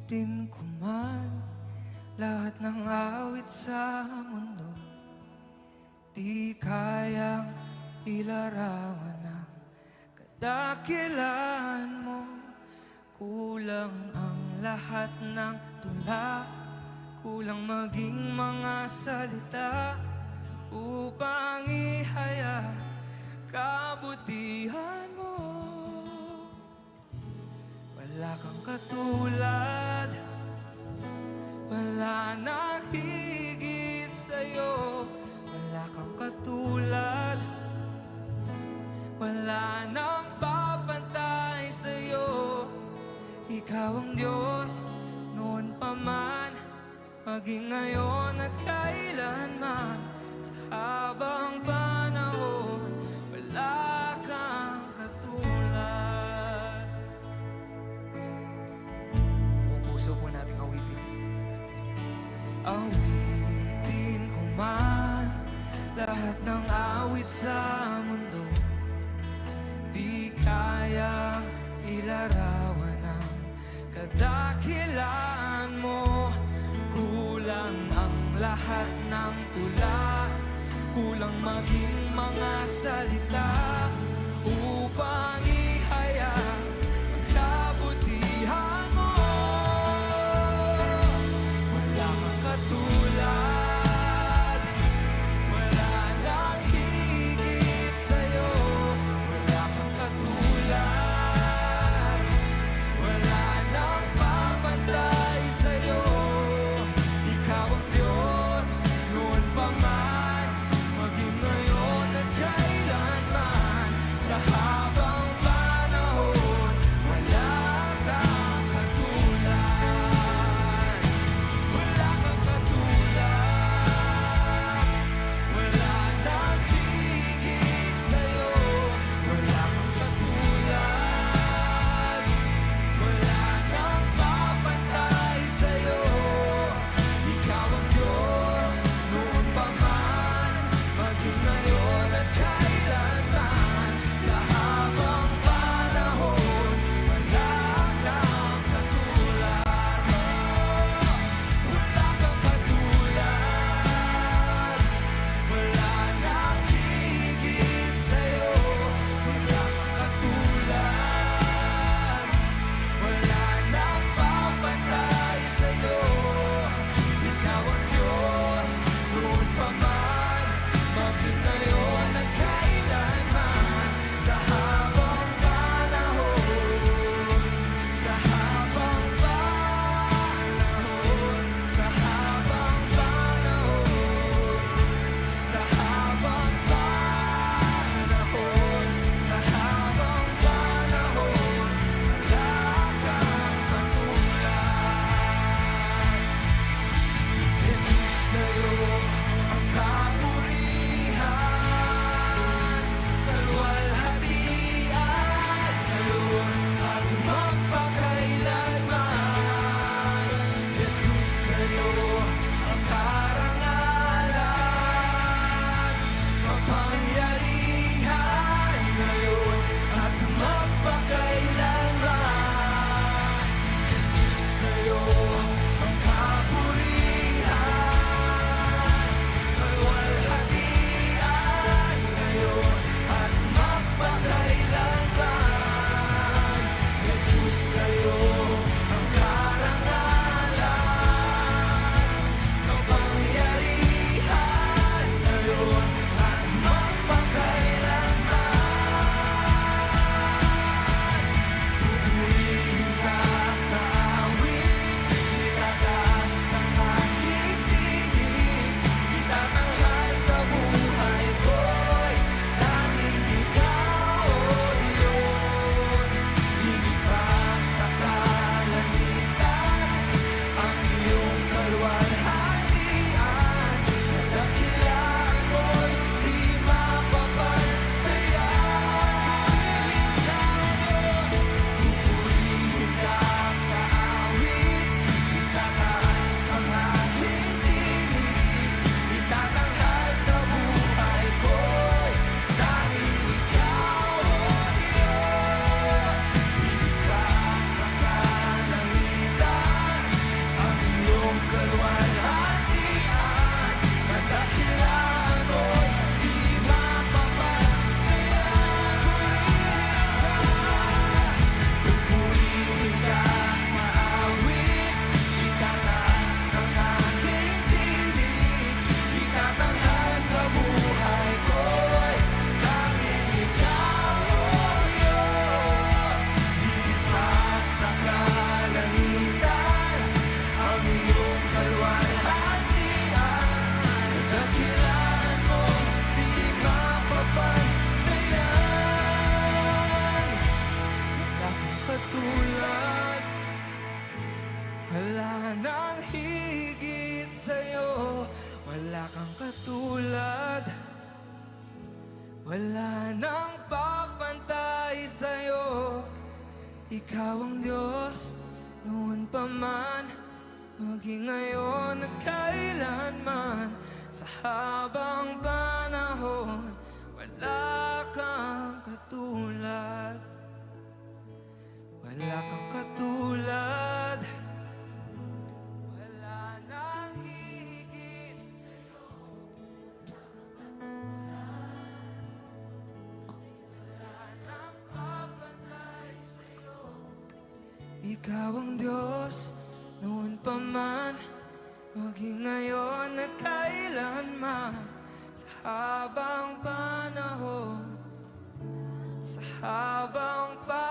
Awitin ko man lahat ng awit sa mundo, di kayang ilarawan ang kadakilan mo. Kulang ang lahat ng tula, kulang maging mga salita upang ihaya kabutihan mo. Wala kang katulad, wala nang higit sa'yo. Wala kang katulad, wala nang papantay sa'yo. Ikaw ang Diyos noon pa man, maging ngayon at kailanman. Sa habang panahon, wala kang katulad. Puso po nating awitin. Awitin ko man lahat ng awit sa mundo, di kayang ilarawan ang kadakilan mo. Kulang ang lahat ng tula, kulang maging mga salita upang ihayag ang kabutihan mo. Wala kang katulad, wala nang higit sa'yo. Wala kang katulad, wala nang papantay sa'yo. Ikaw ang Diyos noon pa man, maging ngayon at kailanman. maging ngayon at kailanman. Sa habang panahon, wala kang katulad. Wala kang katulad. Wala nang higit sa'yo. Wala nang papantay sa'yo. Ikaw ang Diyos noon pa man, maging ngayon at kailanman. Sa habang panahon, sa habang panahon,